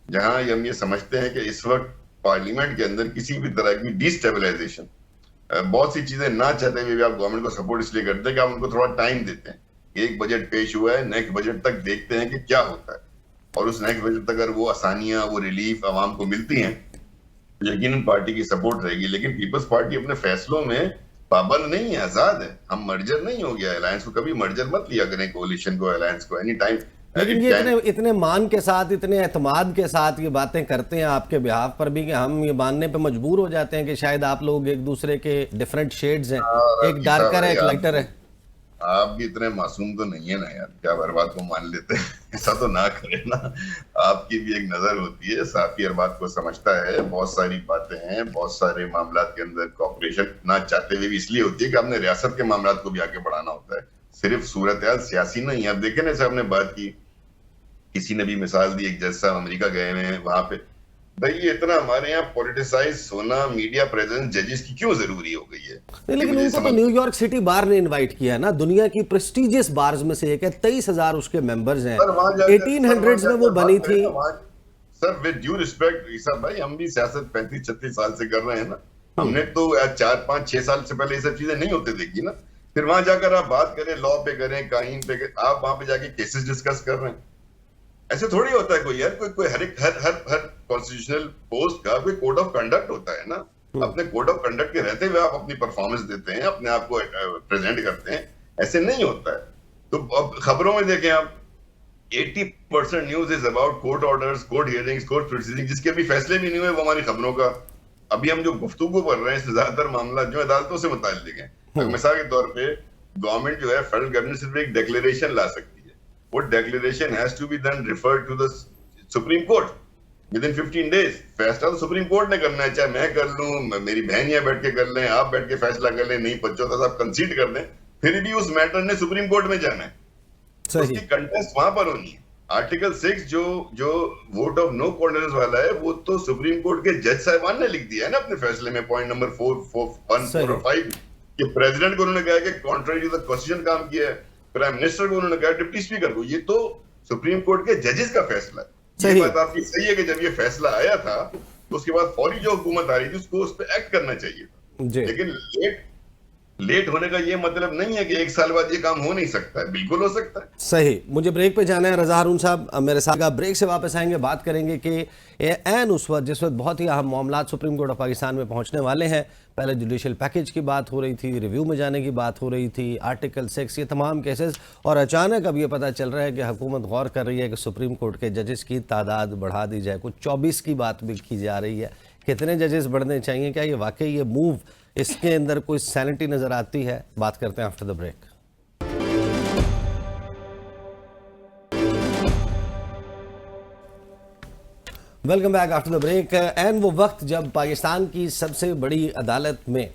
जहां हम ये समझते हैं कि इस वक्त पार्लियामेंट के अंदर किसी भी तरह की डिस्टेबलाइजेशन, बहुत सी चीजें ना चाहते हुए भी आप गवर्नमेंट को सपोर्ट इसलिए करते हैं कि आप उनको थोड़ा टाइम देते हैं। एक बजट पेश हुआ है, नेक्स्ट बजट तक देखते हैं कि क्या होता है, और उस नेक्स्ट बजट तक अगर वो आसानियां, वो रिलीफ आवाम को मिलती हैं, यकीनन पार्टी की सपोर्ट रहेगी। लेकिन पीपल्स पार्टी अपने फैसलों में पाबंद नहीं है, आजाद है। हम मर्जर नहीं हो गया अलायंस को, कभी मर्जर मत लिया करें कोलिशन को, अलायंस को, एनी टाइम। लेकिन ये इतने मान के साथ, इतने एतमाद के साथ ये बातें करते हैं आपके बिहाफ पर भी कि हम ये मानने पे मजबूर हो जाते हैं कि शायद आप लोग एक दूसरे के डिफरेंट शेड्स हैं, एक डार्कर है, एक लाइटर है। आप भी इतने मासूम तो नहीं है ना यार, क्या हर बात को मान लेते हैं? ऐसा तो ना करें ना। आपकी भी एक नजर होती है, साफी हर बात को समझता है। बहुत सारी बातें हैं, बहुत सारे मामला के अंदर कॉपरेशन ना चाहते हुए भी इसलिए होती है कि आपने रियासत के मामला को भी आगे बढ़ाना होता है, सिर्फ सूरत हाल सियासी नहीं। आप देखें ना, जैसे आपने बात की, किसी ने भी मिसाल दी, एक जज साहब अमेरिका गए हुए हैं, वहां पे भाई ये इतना हमारे यहाँ पॉलिटिसाइज होना, मीडिया प्रेजेंस जजेस की क्यों जरूरी हो गई है? नहीं, लेकिन उनको तो न्यूयॉर्क सिटी बार ने इनवाइट किया है ना, दुनिया की प्रेस्टिजियस बार्स में से एक है, 23,000 उसके मेंबर्स हैं, 1800s में वो बनी थी। सर विद ड्यू रिस्पेक्ट ईसा भाई, हम भी सियासत 35-36 साल से कर रहे हैं ना, हमने तो 4-5-6 साल से पहले ये सब चीजें नहीं होते देखी ना। फिर वहां जाकर आप बात करें, लॉ पे करें, कानून पे करें, आप वहां पे जाके केसेस डिस्कस कर रहे हैं। ऐसे थोड़ी होता है कोई यार, कोई हर कॉन्स्टिट्यूशनल पोस्ट का कोई कोड ऑफ कंडक्ट होता है ना। अपने कोड ऑफ कंडक्ट के रहते हुए आप अपनी परफॉर्मेंस देते हैं, अपने आप को प्रेजेंट करते हैं, ऐसे नहीं होता है। तो अब खबरों में देखें आप, 80% news is about court orders, court hearings, court proceeding, जिसके अभी फैसले भी नहीं हुए, वो हमारी खबरों का अभी हम जो गुफ्तगू कर रहे हैं, इससे ज्यादातर मामला जो अदालतों से मुताल्लिक है। मिसाल के तौर पे गवर्नमेंट जो है, फेडरल गवर्नमेंट सिर्फ एक डिक्लेरेशन ला सकती है, वो declaration has to be then referred to the Supreme Court within 15 days। फैसला तो सुप्रीम कोर्ट ने करना है, चाहे मैं कर लूं, मेरी बहन यहाँ बैठ के कर लें, आप बैठ के फैसला कर लें, नहीं 75 साहब कंसीड कर दें, फिर भी उस मैटर ने सुप्रीम कोर्ट में जाना है, उसकी कंटेस्ट वहां पर होनी है। आर्टिकल 6 जो वोट ऑफ नो कॉन्फिडेंस वाला है, वो तो सुप्रीम कोर्ट के जज साहिबान ने लिख दिया है ना अपने फैसले में, पॉइंट नंबर 4 और 5, कि प्रेसिडेंट को उन्होंने कहा कि कॉन्ट्ररी टू द कॉन्स्टिट्यूशन काम किया है, प्राइम मिनिस्टर को उन्होंने कहा, डिप्टी स्पीकर को। ये तो सुप्रीम कोर्ट के जजेस का फैसला है। ये बात आपकी सही है कि जब ये फैसला आया था तो उसके बाद फौरी जो हुकूमत आ रही थी उसको उस पर एक्ट करना चाहिए था। लेकिन लेट होने का ये मतलब नहीं है कि एक साल बाद ये काम हो नहीं सकता है, बिल्कुल हो सकता है। सही। मुझे ब्रेक पे जाना है, रजा हारून साहब मेरे साथ। ब्रेक से वापस आएंगे, बात करेंगे कि एन उस वक्त जिस वक्त बहुत ही अहम मामला सुप्रीम कोर्ट ऑफ पाकिस्तान में पहुंचने वाले हैं। पहले जुडिशल पैकेज की बात हो रही थी, रिव्यू में जाने की बात हो रही थी, आर्टिकल 6, ये तमाम केसेस, और अचानक अब ये पता चल रहा है कि हुकूमत गौर कर रही है कि सुप्रीम कोर्ट के जजेस की तादाद बढ़ा दी जाए। कुछ 24 की बात भी की जा रही है। कितने जजेस बढ़ने चाहिए? क्या ये वाकई ये मूव, इसके अंदर कोई सैनिटी नजर आती है? बात करते हैं after the break. Welcome back after the break. एन वो वक्त जब पाकिस्तान की सबसे बड़ी अदालत में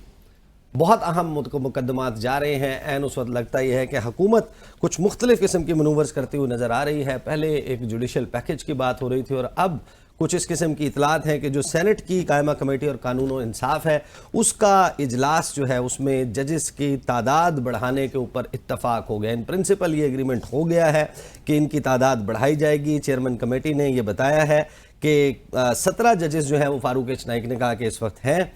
बहुत अहम मुकदमात जा रहे हैं, एन उस वक्त लगता यह है कि हुकूमत कुछ मुख्तलिफ किस्म की मनूवर्स करती हुई नज़र आ रही है। पहले एक जुडिशल पैकेज की बात हो रही थी, और अब कुछ इस किस्म की इतलात हैं कि जो सेनेट की कायमा कमेटी और कानून और इंसाफ है, उसका इजलास जो है उसमें जजेस की तादाद बढ़ाने के ऊपर इत्तफाक हो गया। इन प्रिंसिपल ये एग्रीमेंट हो गया है कि इनकी तादाद बढ़ाई जाएगी। चेयरमैन कमेटी ने यह बताया है कि 17 जजेस जो हैं वो फारूक एच नाइक ने कहा कि इस वक्त हैं।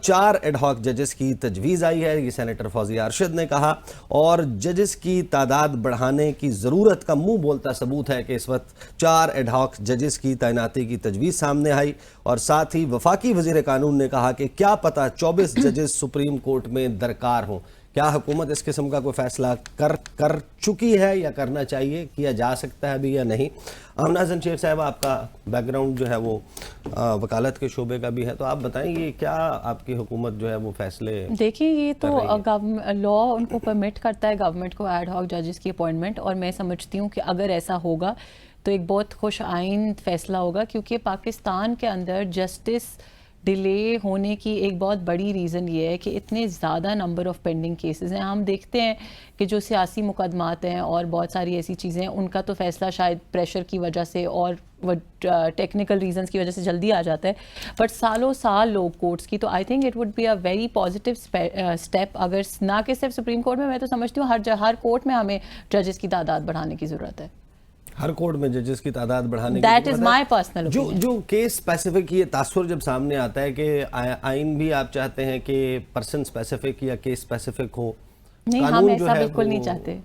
4 एडहॉक जजेस की तजवीज़ आई है, ये सेनेटर फौजिया अरशद ने कहा, और जजेस की तादाद बढ़ाने की ज़रूरत का मुंह बोलता सबूत है कि इस वक्त 4 एडहॉक जजेस की तैनाती की तजवीज़ सामने आई। और साथ ही वफाकी वज़ीर कानून ने कहा कि क्या पता 24 जजेस सुप्रीम कोर्ट में दरकार हों। क्या हुकूमत इस किस्म का कोई फैसला कर चुकी है या करना चाहिए, किया जा सकता है अभी या नहीं? आमना हसन शेख साहब, आपका बैकग्राउंड जो है वो वकालत के शोबे का भी है, तो आप बताएंगे क्या आपकी हुकूमत जो है वो फैसले? देखिए, ये तो लॉ उनको परमिट करता है गवर्नमेंट को एड हॉक जजेस की अपॉइंटमेंट, और मैं समझती हूँ कि अगर ऐसा होगा तो एक बहुत खुश आइन फैसला होगा, क्योंकि पाकिस्तान के अंदर जस्टिस डिले होने की एक बहुत बड़ी रीज़न ये है कि इतने ज़्यादा नंबर ऑफ़ पेंडिंग केसेस हैं। हम देखते हैं कि जो सियासी मुकदमात हैं और बहुत सारी ऐसी चीज़ें हैं, उनका तो फ़ैसला शायद प्रेशर की वजह से और टेक्निकल रीजंस की वजह से जल्दी आ जाता है, बट सालों साल लोग कोर्ट्स की, तो I think it would be a very positive step अगर ना कि सिर्फ सुप्रीम कोर्ट में, मैं तो समझती हूँ हर कोर्ट में हमें जजेस की तादाद बढ़ाने की ज़रूरत है। हर कोर्ट में जजेस की तादाद बढ़ाने की दैट इज माई पर्सनल जो केस स्पेसिफिक ये तासुर जब सामने आता है कि आइन भी आप चाहते हैं कि पर्सन स्पेसिफिक या केस स्पेसिफिक हो, नहीं, हम कानून जो ऐसा है बिल्कुल नहीं चाहते।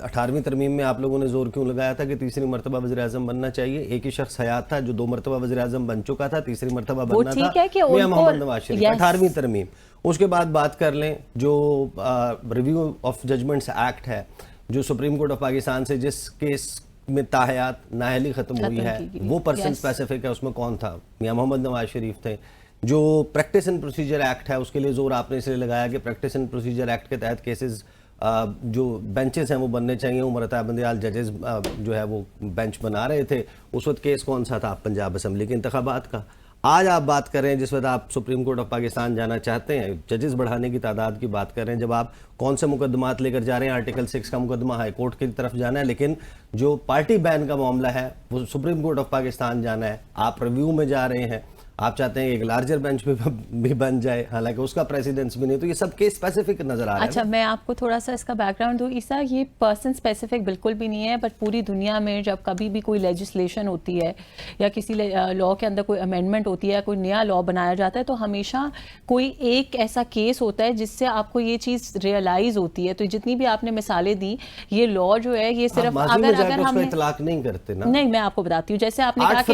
18वीं तरमीम में आप लोगों ने जोर क्यों लगाया था कि तीसरी मरतबा वज़ीर आज़म बनना चाहिए? एक ही शख्स हयात था जो 2 मरतबा वज़ीर आज़म बन चुका था, तीसरी मरतबा बनना था मियां मोहम्मद नवाज शरीफ। 18वीं तरमीम, उसके बाद बात कर लें जो रिव्यू ऑफ जजमेंट्स एक्ट है, जो सुप्रीम कोर्ट ऑफ पाकिस्तान से जिस केस में ताहयात नाअहली खत्म हुई है, वो पर्सन स्पेसिफिक है, उसमें कौन था? मियां मोहम्मद नवाज शरीफ थे। जो प्रैक्टिस एंड प्रोसीजर एक्ट है, उसके लिए जोर आपने इसलिए लगाया कि प्रैक्टिस एंड प्रोसीजर एक्ट के तहत केसेस जो बेंचेस हैं वो बनने चाहिए। उमर अता बंदियाल जजेस जो है वो बेंच बना रहे थे। उस वक्त केस कौन सा था? पंजाब असम्बली के इंतखाबात का। आज आप बात कर रहे हैं जिस वक्त आप सुप्रीम कोर्ट ऑफ पाकिस्तान जाना चाहते हैं, जजेस बढ़ाने की तादाद की बात कर रहे हैं, जब आप कौन से मुकदमात लेकर जा रहे हैं? आर्टिकल 6 का मुकदमा हाई कोर्ट की तरफ जाना है, लेकिन जो पार्टी बैन का मामला है वो सुप्रीम कोर्ट ऑफ पाकिस्तान जाना है। आप रिव्यू में जा रहे हैं, आप चाहते हैं एक लार्जर बेंच भी बन जाए, हालांकि उसका प्रेसिडेंस भी नहीं। तो ये सब केस स्पेसिफिक नजर आ रहा है। अच्छा, मैं आपको थोड़ा सा इसका बैकग्राउंड दूँ ईसा, ये पर्सन स्पेसिफिक बिल्कुल भी नहीं है, बट पूरी दुनिया में जब कभी भी कोई लेजिस्लेशन होती है या किसी लॉ के अंदर कोई अमेंडमेंट होती है, कोई नया लॉ बनाया जाता है, तो हमेशा कोई एक ऐसा केस होता है जिससे आपको ये चीज़ रियलाइज होती है। तो जितनी भी आपने मिसालें दी, ये लॉ जो है ये सिर्फ अगर हम इतलाक नहीं करते ना। नहीं, मैं आपको बताती हूँ, जैसे आपने कहा कि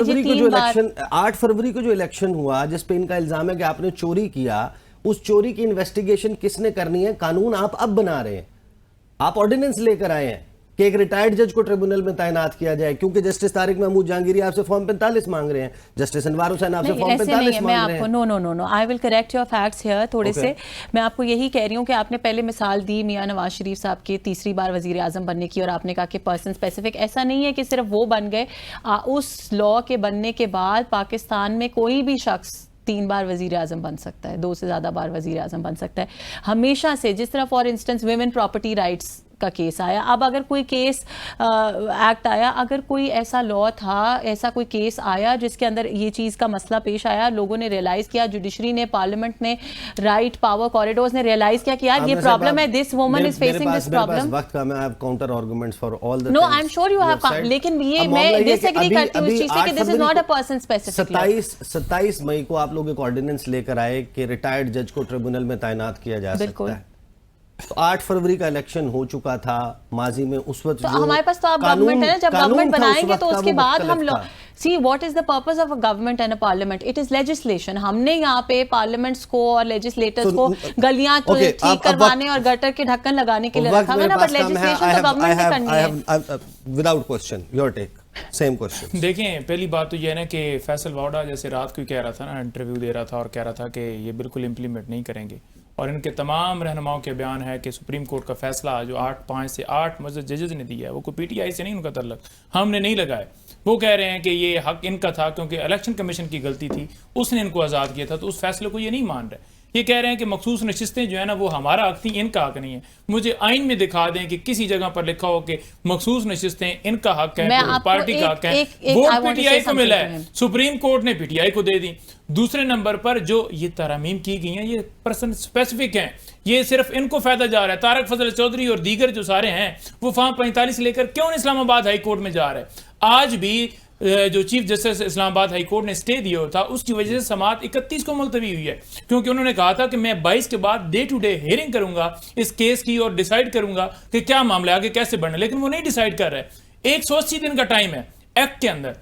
8 फरवरी को जो इलेक्शन हुआ जिस पे इनका इल्जाम है कि आपने चोरी किया, उस चोरी की इन्वेस्टिगेशन किसने करनी है? कानून आप अब बना रहे हैं, आप ऑर्डिनेंस लेकर आए हैं कि एक रिटायर्ड जज को ट्रिब्यूनल में तैनात किया जाए, क्योंकि जस्टिस तारिक महमूद जहांगीरी आपसे फॉर्म 45 मांग रहे हैं, जस्टिस अनवार हुसैन आपसे फॉर्म 45 मांग रहे हैं। No, I will correct your facts here थोड़े से। मैं आपको यही कह रही हूँ कि आपने पहले मिसाल दी मियां नवाज शरीफ साहब के तीसरी बार वजीर आजम बनने की, और आपने कहा कि पर्सन स्पेसिफिक, ऐसा नहीं है कि सिर्फ वो बन गए। उस लॉ के बनने के बाद पाकिस्तान में कोई भी शख्स 3 बार वजीर आजम बन सकता है, 2 से ज़्यादा बार वजीर आजम बन सकता है हमेशा से। जिस तरह for instance women property rights का केस आया, अब अगर कोई केस एक्ट आया, अगर कोई ऐसा लॉ था, ऐसा कोई केस आया जिसके अंदर ये चीज़ का मसला पेश आया, लोगों ने रियलाइज़ किया, जुडिशरी ने, पार्लियामेंट ने, राइट पावर कॉरिडोर्स ने रियलाइज़ किया कि यार ये प्रॉब्लम है, this woman is facing this problem. वक्त का मैं counter arguments for all the no, I am sure you have, लेकिन ये मैं डिसएग्री करती हूँ इस चीज़ से कि this is not a person specific. 27 मई को आप लोग एक ऑर्डिनेंस लेकर आए कि रिटायर्ड जज को ट्रिब्यूनल में तैनात किया जा सकता है। तो 8 फरवरी का इलेक्शन हो चुका था माजी में, उस वक्त तो हमारे पास तो आप गवर्नमेंट है ना, जब गवर्नमेंट बनाएंगे तो उसके बाद हम लोग see what is the purpose of a government and a parliament? It is legislation. हमने यहाँ पे पार्लियामेंट्स को और लेजिस्लेटर्स को गलियां ठीक करवाने और गटर के ढक्कन लगाने के लिए रखा है ना, बट लेजिस्लेशन तो गवर्नमेंट ने करनी है। Without question your take, same question. देखें, पहली बात तो ये है ना कि फैसल वाडा जैसे रात को कह रहा था ना, इंटरव्यू दे रहा था और कह रहा था कि ये बिल्कुल इम्प्लीमेंट नहीं करेंगे, और इनके तमाम रहनुमाओं के बयान है कि सुप्रीम कोर्ट का फैसला जो 5 से 8 जजेस ने दिया है, वो कोई पीटीआई से नहीं उनका तल्लक, हमने नहीं लगाया। वो कह रहे हैं कि ये हक इनका था क्योंकि इलेक्शन कमीशन की गलती थी, उसने इनको आज़ाद किया था, तो उस फैसले को ये नहीं मान रहे। ये कह रहे हैं कि मखसूस नशिस्तें जो है ना वो हमारा हक थी, इनका हक नहीं है। मुझे आइन में दिखा दें कि किसी जगह पर लिखा हो कि मखसूस नशिस्तें इनका हक है, पार्टी का हक है, वोट पीटीआई को मिला है, सुप्रीम कोर्ट ने पीटीआई को दे दी। दूसरे नंबर पर जो ये तरमीम की गई हैं ये पर्सन स्पेसिफिक हैं, ये सिर्फ इनको फायदा जा रहा है। तारक फजल चौधरी और दीगर जो सारे हैं वो फॉर्म 45 लेकर क्यों इस्लामाबाद हाई कोर्ट में जा रहे हैं? आज भी जो chief justice Islamabad high court ने स्टे दिया था उसकी वजह से समाअत 31 को मुलतवी हुई है, क्योंकि उन्होंने कहा था कि मैं 22 के बाद डे टू डे हियरिंग करूंगा इस केस की और डिसाइड करूंगा कि क्या मामला आगे कैसे बढ़ना, लेकिन वो नहीं डिसाइड कर रहे। 180 दिन का टाइम है एक्ट के अंदर,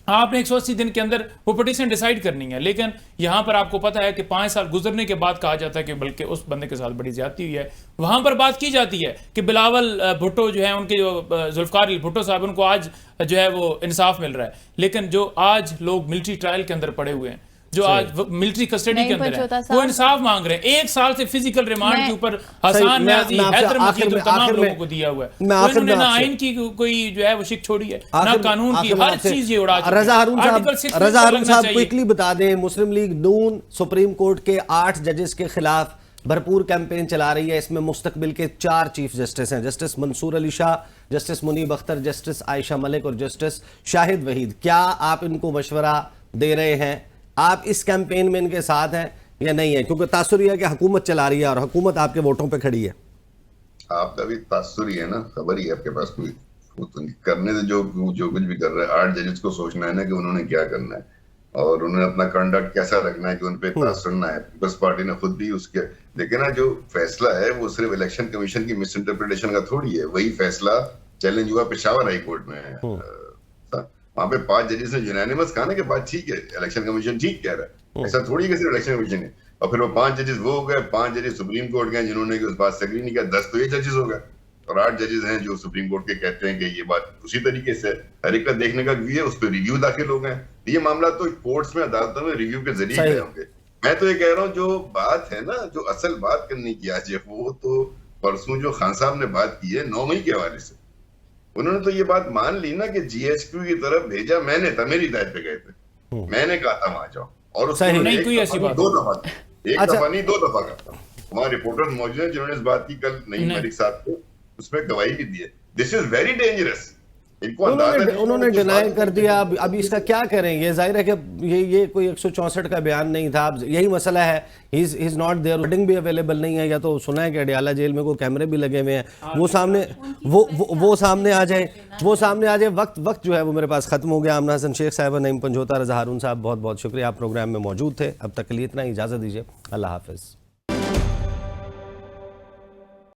आपने 180 दिन के अंदर वो पिटीशन डिसाइड करनी है, लेकिन यहां पर आपको पता है कि 5 साल गुजरने के बाद कहा जाता है कि बल्कि उस बंदे के साथ बड़ी ज्यादती हुई है। वहां पर बात की जाती है कि बिलावल भुट्टो जो है, उनके जो जुल्फकार भुट्टो साहब, उनको आज जो है वो इंसाफ मिल रहा है, लेकिन जो आज लोग मिलिट्री ट्रायल के अंदर पड़े हुए हैं, जो आज मिलिट्री कस्टडी नहीं, के अंदर पंचोता है, साहब। वो इंसाफ मांग रहे हैं। 1 साल से फिजिकल रिमांड मैं- के ऊपर सही, हसन मैं न्याजी, आपसे हैदर आखिर मजीद में- तमाम आखिर लोगों में- को दिया हुआ है। मैं तो आखिर में इन्होंने ना आपसे- आइन की कोई जो है वो शिक छोड़ी है, ना आखिर- कानून की, आखिर में हर आपसे- चीज ये उड़ा चुके हैं। रजा हारून साहब, आर्टिकल 6 रजा हारून लगना साहब चाहिए। क्विकली बता दें, मुस्लिम लीग नून सुप्रीम कोर्ट के 8 जजेस के खिलाफ भरपूर कैंपेन चला रही है। इसमें मुस्तकबिल के 4 चीफ जस्टिस हैं, justice Mansoor Ali Shah, justice Munib Akhtar, justice Ayesha Malik और जस्टिस शाहिद वहीद। क्या आप इनको मशवरा दे रहे हैं? आप इस कैंपेन में इनके साथ हैं या नहीं है? क्योंकि तासुर यह है कि हुकूमत चला रही है और हुकूमत आपके वोटों पे खड़ी है। आपका भी तासुर ही है ना, खबर ही है आपके पास कोई, वो तो करने से जो कुछ भी कर रहे हैं 8 जजेस को सोचना है ना कि उन्होंने क्या करना है और उन्हें अपना कंडक्ट कैसा रखना है कि उन पे तासुर ना है। पीपल्स पार्टी ने खुद भी उसके देखिए ना, जो फैसला है वो सिर्फ इलेक्शन कमीशन की मिस इंटरप्रिटेशन का थोड़ी है। वही फैसला चैलेंज हुआ पेशावर हाई कोर्ट में, वहां पे 5 जजेस ने यूनानिमस कहा ना कि बात ठीक है, इलेक्शन कमीशन ठीक कह रहा है। ऐसा थोड़ी है कि सिर्फ इलेक्शन कमीशन है। और फिर वो 5 जजेस वो हो गए, 5 जजेस सुप्रीम कोर्ट गए जिन्होंने उस बात से एग्री नहीं किया। 10 तो ये जजेस हो गए और 8 जजेस हैं जो सुप्रीम कोर्ट के कहते हैं कि ये बात उसी तरीके से हर एक का देखने का व्यू है, उस पर रिव्यू दाखिल हो गए। ये मामला तो कोर्ट्स में, अदालतों में रिव्यू के जरिए गए होंगे। मैं तो ये कह रहा हूँ जो बात है ना, जो असल बात करने की आज है, वो तो परसों जो खान साहब ने बात की है 9 मई के हवाले से, उन्होंने तो ये बात मान ली ना कि जीएचक्यू की तरफ भेजा मैंने था, मेरी हिदायत पे गए थे, मैंने कहा था वहां जाओ। और उसको सही। नहीं, कोई ऐसी बात 2 दफा, एक अच्छा। दफा नहीं 2 दफा करता। हमारे रिपोर्टर्स मौजूद हैं जिन्होंने इस बात की कल नईम मलिक साहब को उसमें गवाही भी दी है। This is very dangerous. इनको अंदाजा नहीं, उन्होंने कुछ डिनाई बात कर दिया। अब इसका क्या करें? ये जाहिर है कि ये कोई 164 का बयान नहीं था। अब यही मसला है, he is not there, recording भी अवेलेबल नहीं है। या तो सुना है कि अडियाला जेल में कोई कैमरे भी लगे हुए हैं, वो सामने वो सामने आ जाए, वो सामने आ जाए। वक्त जो है वो मेरे पास खत्म हो गया। आमना हसन शेख साहब, नईम पंजोता, रजा हारून साहब, बहुत बहुत शुक्रिया, आप प्रोग्राम में मौजूद थे। अब तक के लिए इतना ही, इजाजत दीजिए, अल्लाह हाफिज।